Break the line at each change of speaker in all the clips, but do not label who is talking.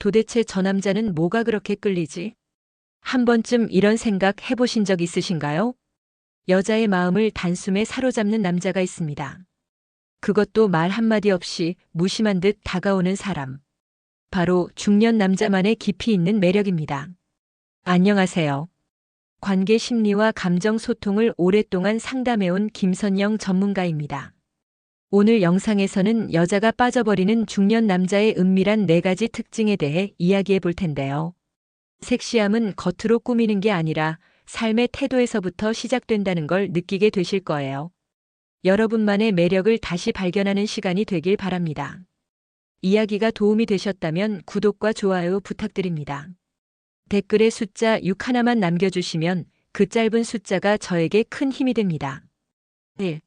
도대체 저 남자는 뭐가 그렇게 끌리지? 한 번쯤 이런 생각 해보신 적 있으신가요? 여자의 마음을 단숨에 사로잡는 남자가 있습니다. 그것도 말 한마디 없이 무심한 듯 다가오는 사람. 바로 중년 남자만의 깊이 있는 매력입니다. 안녕하세요. 관계 심리와 감정 소통을 오랫동안 상담해온 김선영 전문가입니다. 오늘 영상에서는 여자가 빠져버리는 중년 남자의 은밀한 4가지 특징에 대해 이야기해 볼 텐데요. 섹시함은 겉으로 꾸미는 게 아니라 삶의 태도에서부터 시작된다는 걸 느끼게 되실 거예요. 여러분만의 매력을 다시 발견하는 시간이 되길 바랍니다. 이야기가 도움이 되셨다면 구독과 좋아요 부탁드립니다. 댓글에 숫자 6 하나만 남겨주시면 그 짧은 숫자가 저에게 큰 힘이 됩니다. 1.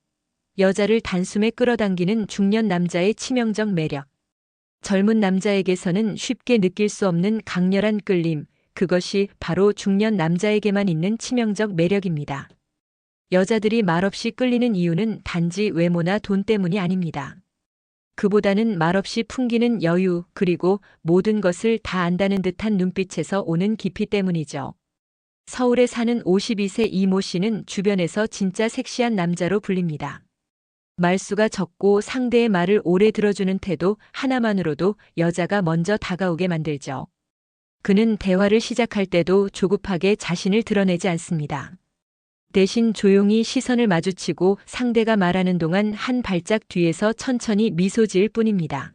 여자를 단숨에 끌어당기는 중년 남자의 치명적 매력. 젊은 남자에게서는 쉽게 느낄 수 없는 강렬한 끌림, 그것이 바로 중년 남자에게만 있는 치명적 매력입니다. 여자들이 말없이 끌리는 이유는 단지 외모나 돈 때문이 아닙니다. 그보다는 말없이 풍기는 여유, 그리고 모든 것을 다 안다는 듯한 눈빛에서 오는 깊이 때문이죠. 서울에 사는 52세 이모 씨는 주변에서 진짜 섹시한 남자로 불립니다. 말수가 적고 상대의 말을 오래 들어주는 태도 하나만으로도 여자가 먼저 다가오게 만들죠. 그는 대화를 시작할 때도 조급하게 자신을 드러내지 않습니다. 대신 조용히 시선을 마주치고 상대가 말하는 동안 한 발짝 뒤에서 천천히 미소 지을 뿐입니다.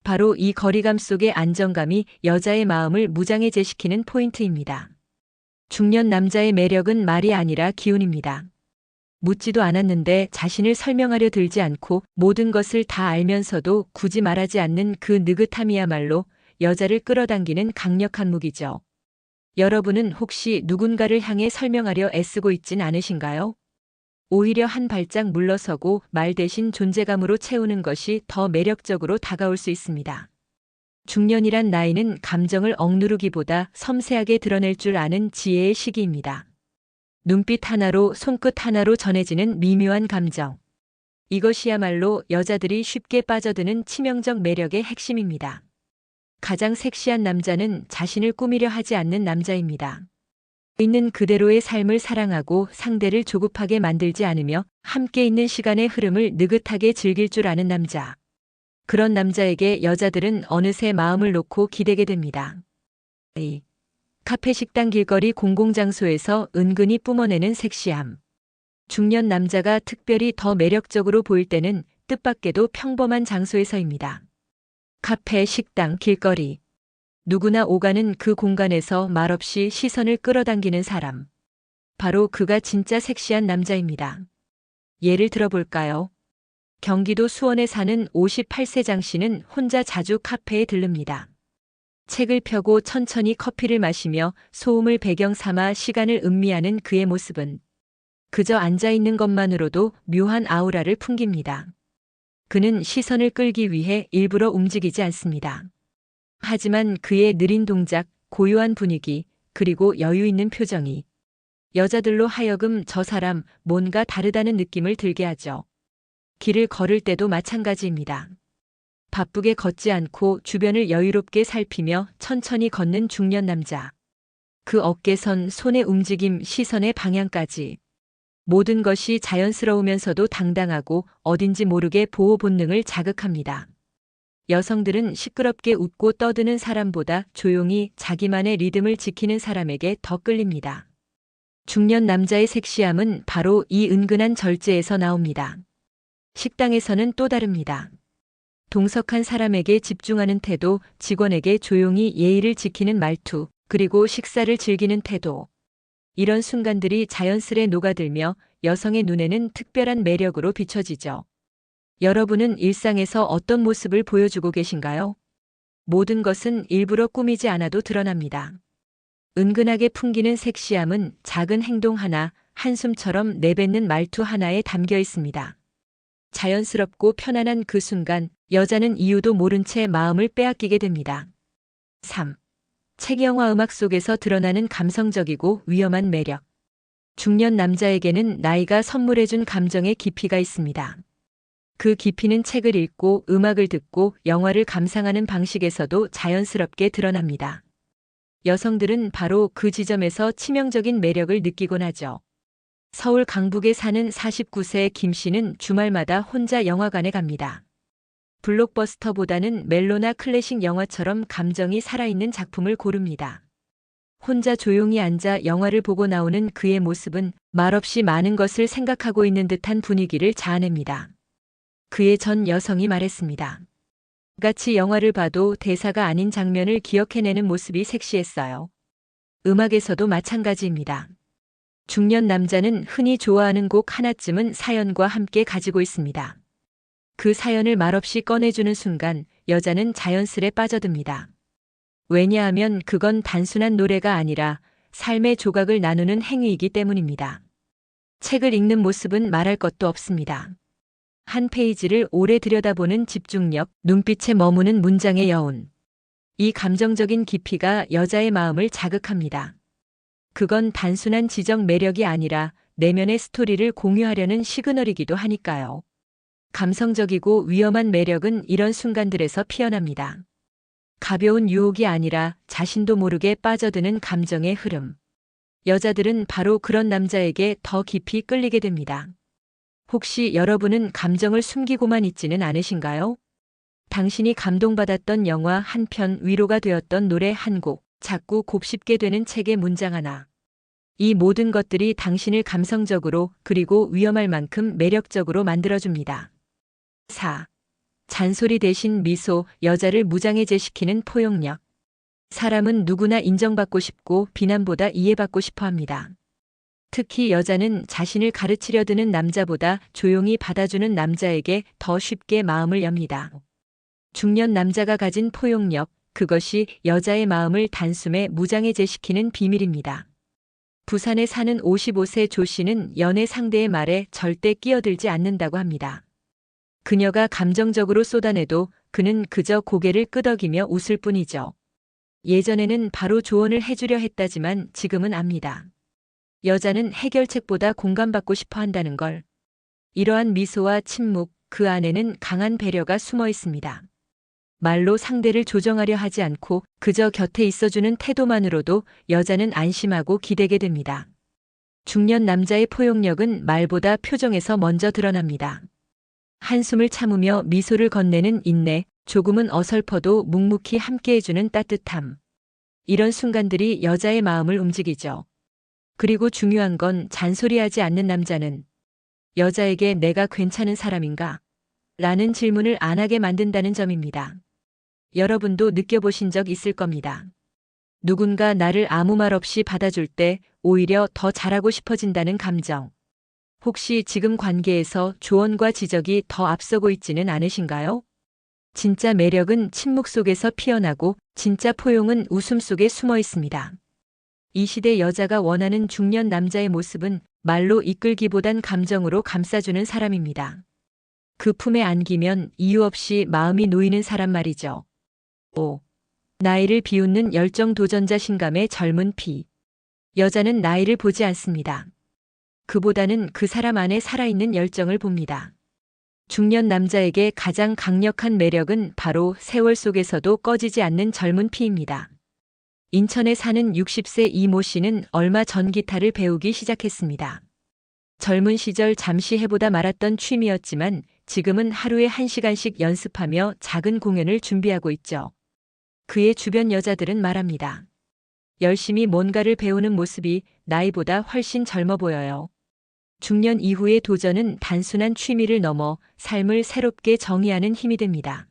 바로 이 거리감 속의 안정감이 여자의 마음을 무장해제시키는 포인트입니다. 중년 남자의 매력은 말이 아니라 기운입니다. 묻지도 않았는데 자신을 설명하려 들지 않고 모든 것을 다 알면서도 굳이 말하지 않는 그 느긋함이야말로 여자를 끌어당기는 강력한 무기죠. 여러분은 혹시 누군가를 향해 설명하려 애쓰고 있진 않으신가요? 오히려 한 발짝 물러서고 말 대신 존재감으로 채우는 것이 더 매력적으로 다가올 수 있습니다. 중년이란 나이는 감정을 억누르기보다 섬세하게 드러낼 줄 아는 지혜의 시기입니다. 눈빛 하나로 손끝 하나로 전해지는 미묘한 감정. 이것이야말로 여자들이 쉽게 빠져드는 치명적 매력의 핵심입니다. 가장 섹시한 남자는 자신을 꾸미려 하지 않는 남자입니다. 있는 그대로의 삶을 사랑하고 상대를 조급하게 만들지 않으며 함께 있는 시간의 흐름을 느긋하게 즐길 줄 아는 남자. 그런 남자에게 여자들은 어느새 마음을 놓고 기대게 됩니다. 카페, 식당, 길거리, 공공장소에서 은근히 뿜어내는 섹시함. 중년 남자가 특별히 더 매력적으로 보일 때는 뜻밖에도 평범한 장소에서입니다. 카페, 식당, 길거리. 누구나 오가는 그 공간에서 말없이 시선을 끌어당기는 사람. 바로 그가 진짜 섹시한 남자입니다. 예를 들어볼까요? 경기도 수원에 사는 58세 장 씨는 혼자 자주 카페에 들릅니다. 책을 펴고 천천히 커피를 마시며 소음을 배경 삼아 시간을 음미하는 그의 모습은 그저 앉아있는 것만으로도 묘한 아우라를 풍깁니다. 그는 시선을 끌기 위해 일부러 움직이지 않습니다. 하지만 그의 느린 동작, 고요한 분위기, 그리고 여유 있는 표정이 여자들로 하여금 저 사람 뭔가 다르다는 느낌을 들게 하죠. 길을 걸을 때도 마찬가지입니다. 바쁘게 걷지 않고 주변을 여유롭게 살피며 천천히 걷는 중년 남자. 그 어깨선, 손의 움직임, 시선의 방향까지. 모든 것이 자연스러우면서도 당당하고 어딘지 모르게 보호 본능을 자극합니다. 여성들은 시끄럽게 웃고 떠드는 사람보다 조용히 자기만의 리듬을 지키는 사람에게 더 끌립니다. 중년 남자의 섹시함은 바로 이 은근한 절제에서 나옵니다. 식당에서는 또 다릅니다. 동석한 사람에게 집중하는 태도, 직원에게 조용히 예의를 지키는 말투, 그리고 식사를 즐기는 태도. 이런 순간들이 자연스레 녹아들며 여성의 눈에는 특별한 매력으로 비춰지죠. 여러분은 일상에서 어떤 모습을 보여주고 계신가요? 모든 것은 일부러 꾸미지 않아도 드러납니다. 은근하게 풍기는 섹시함은 작은 행동 하나, 한숨처럼 내뱉는 말투 하나에 담겨 있습니다. 자연스럽고 편안한 그 순간, 여자는 이유도 모른 채 마음을 빼앗기게 됩니다. 3. 책, 영화, 음악 속에서 드러나는 감성적이고 위험한 매력. 중년 남자에게는 나이가 선물해준 감정의 깊이가 있습니다. 그 깊이는 책을 읽고 음악을 듣고 영화를 감상하는 방식에서도 자연스럽게 드러납니다. 여성들은 바로 그 지점에서 치명적인 매력을 느끼곤 하죠. 서울 강북에 사는 49세 김 씨는 주말마다 혼자 영화관에 갑니다. 블록버스터보다는 멜로나 클래식 영화처럼 감정이 살아있는 작품을 고릅니다. 혼자 조용히 앉아 영화를 보고 나오는 그의 모습은 말없이 많은 것을 생각하고 있는 듯한 분위기를 자아냅니다. 그의 전 여성이 말했습니다. 같이 영화를 봐도 대사가 아닌 장면을 기억해내는 모습이 섹시했어요. 음악에서도 마찬가지입니다. 중년 남자는 흔히 좋아하는 곡 하나쯤은 사연과 함께 가지고 있습니다. 그 사연을 말없이 꺼내주는 순간 여자는 자연스레 빠져듭니다. 왜냐하면 그건 단순한 노래가 아니라 삶의 조각을 나누는 행위이기 때문입니다. 책을 읽는 모습은 말할 것도 없습니다. 한 페이지를 오래 들여다보는 집중력, 눈빛에 머무는 문장의 여운. 이 감정적인 깊이가 여자의 마음을 자극합니다. 그건 단순한 지적 매력이 아니라 내면의 스토리를 공유하려는 시그널이기도 하니까요. 감성적이고 위험한 매력은 이런 순간들에서 피어납니다. 가벼운 유혹이 아니라 자신도 모르게 빠져드는 감정의 흐름. 여자들은 바로 그런 남자에게 더 깊이 끌리게 됩니다. 혹시 여러분은 감정을 숨기고만 있지는 않으신가요? 당신이 감동받았던 영화 한 편, 위로가 되었던 노래 한 곡, 자꾸 곱씹게 되는 책의 문장 하나. 이 모든 것들이 당신을 감성적으로 그리고 위험할 만큼 매력적으로 만들어줍니다. 4. 잔소리 대신 미소, 여자를 무장해제시키는 포용력. 사람은 누구나 인정받고 싶고 비난보다 이해받고 싶어 합니다. 특히 여자는 자신을 가르치려 드는 남자보다 조용히 받아주는 남자에게 더 쉽게 마음을 엽니다. 중년 남자가 가진 포용력, 그것이 여자의 마음을 단숨에 무장해제시키는 비밀입니다. 부산에 사는 55세 조 씨는 연애 상대의 말에 절대 끼어들지 않는다고 합니다. 그녀가 감정적으로 쏟아내도 그는 그저 고개를 끄덕이며 웃을 뿐이죠. 예전에는 바로 조언을 해주려 했다지만 지금은 압니다. 여자는 해결책보다 공감받고 싶어 한다는 걸. 이러한 미소와 침묵, 그 안에는 강한 배려가 숨어 있습니다. 말로 상대를 조정하려 하지 않고 그저 곁에 있어주는 태도만으로도 여자는 안심하고 기대게 됩니다. 중년 남자의 포용력은 말보다 표정에서 먼저 드러납니다. 한숨을 참으며 미소를 건네는 인내, 조금은 어설퍼도 묵묵히 함께해주는 따뜻함. 이런 순간들이 여자의 마음을 움직이죠. 그리고 중요한 건 잔소리하지 않는 남자는 여자에게 내가 괜찮은 사람인가? 라는 질문을 안 하게 만든다는 점입니다. 여러분도 느껴보신 적 있을 겁니다. 누군가 나를 아무 말 없이 받아줄 때 오히려 더 잘하고 싶어진다는 감정. 혹시 지금 관계에서 조언과 지적이 더 앞서고 있지는 않으신가요? 진짜 매력은 침묵 속에서 피어나고 진짜 포용은 웃음 속에 숨어 있습니다. 이 시대 여자가 원하는 중년 남자의 모습은 말로 이끌기보단 감정으로 감싸주는 사람입니다. 그 품에 안기면 이유 없이 마음이 놓이는 사람 말이죠. 5. 나이를 비웃는 열정 도전자 신감의 젊은 피. 여자는 나이를 보지 않습니다. 그보다는 그 사람 안에 살아있는 열정을 봅니다. 중년 남자에게 가장 강력한 매력은 바로 세월 속에서도 꺼지지 않는 젊은 피입니다. 인천에 사는 60세 이모 씨는 얼마 전 기타를 배우기 시작했습니다. 젊은 시절 잠시 해보다 말았던 취미였지만 지금은 하루에 1시간씩 연습하며 작은 공연을 준비하고 있죠. 그의 주변 여자들은 말합니다. 열심히 뭔가를 배우는 모습이 나이보다 훨씬 젊어 보여요. 중년 이후의 도전은 단순한 취미를 넘어 삶을 새롭게 정의하는 힘이 됩니다.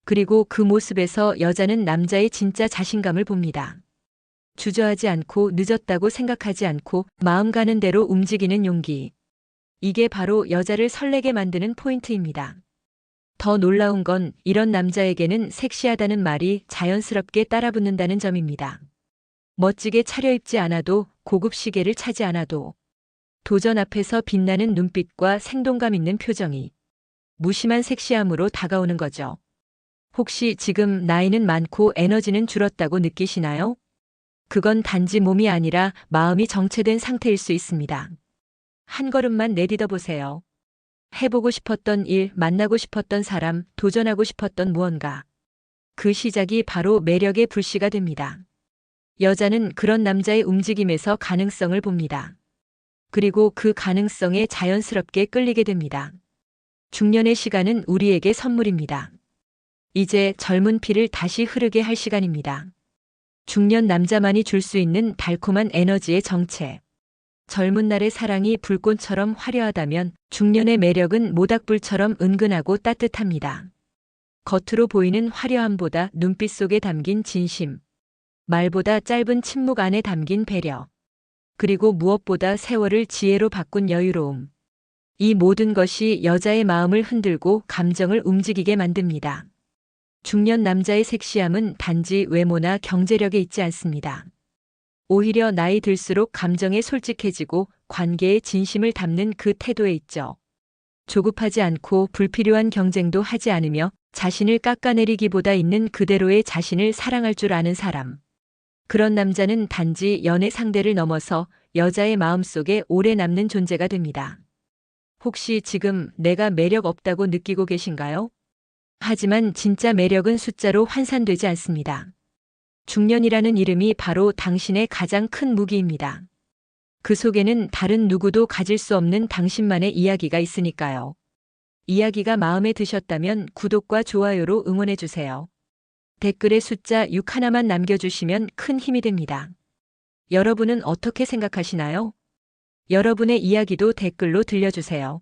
그리고 그 모습에서 여자는 남자의 진짜 자신감을 봅니다. 주저하지 않고 늦었다고 생각하지 않고 마음 가는 대로 움직이는 용기. 이게 바로 여자를 설레게 만드는 포인트입니다. 더 놀라운 건 이런 남자에게는 섹시하다는 말이 자연스럽게 따라붙는다는 점입니다. 멋지게 차려입지 않아도 고급 시계를 차지 않아도 도전 앞에서 빛나는 눈빛과 생동감 있는 표정이 무심한 섹시함으로 다가오는 거죠. 혹시 지금 나이는 많고 에너지는 줄었다고 느끼시나요? 그건 단지 몸이 아니라 마음이 정체된 상태일 수 있습니다. 한 걸음만 내딛어 보세요. 해보고 싶었던 일, 만나고 싶었던 사람, 도전하고 싶었던 무언가. 그 시작이 바로 매력의 불씨가 됩니다. 여자는 그런 남자의 움직임에서 가능성을 봅니다. 그리고 그 가능성에 자연스럽게 끌리게 됩니다. 중년의 시간은 우리에게 선물입니다. 이제 젊은 피를 다시 흐르게 할 시간입니다. 중년 남자만이 줄 수 있는 달콤한 에너지의 정체. 젊은 날의 사랑이 불꽃처럼 화려하다면 중년의 매력은 모닥불처럼 은근하고 따뜻합니다. 겉으로 보이는 화려함보다 눈빛 속에 담긴 진심. 말보다 짧은 침묵 안에 담긴 배려. 그리고 무엇보다 세월을 지혜로 바꾼 여유로움. 이 모든 것이 여자의 마음을 흔들고 감정을 움직이게 만듭니다. 중년 남자의 섹시함은 단지 외모나 경제력에 있지 않습니다. 오히려 나이 들수록 감정에 솔직해지고 관계에 진심을 담는 그 태도에 있죠. 조급하지 않고 불필요한 경쟁도 하지 않으며 자신을 깎아내리기보다 있는 그대로의 자신을 사랑할 줄 아는 사람. 그런 남자는 단지 연애 상대를 넘어서 여자의 마음속에 오래 남는 존재가 됩니다. 혹시 지금 내가 매력 없다고 느끼고 계신가요? 하지만 진짜 매력은 숫자로 환산되지 않습니다. 중년이라는 이름이 바로 당신의 가장 큰 무기입니다. 그 속에는 다른 누구도 가질 수 없는 당신만의 이야기가 있으니까요. 이야기가 마음에 드셨다면 구독과 좋아요로 응원해주세요. 댓글에 숫자 6 하나만 남겨주시면 큰 힘이 됩니다. 여러분은 어떻게 생각하시나요? 여러분의 이야기도 댓글로 들려주세요.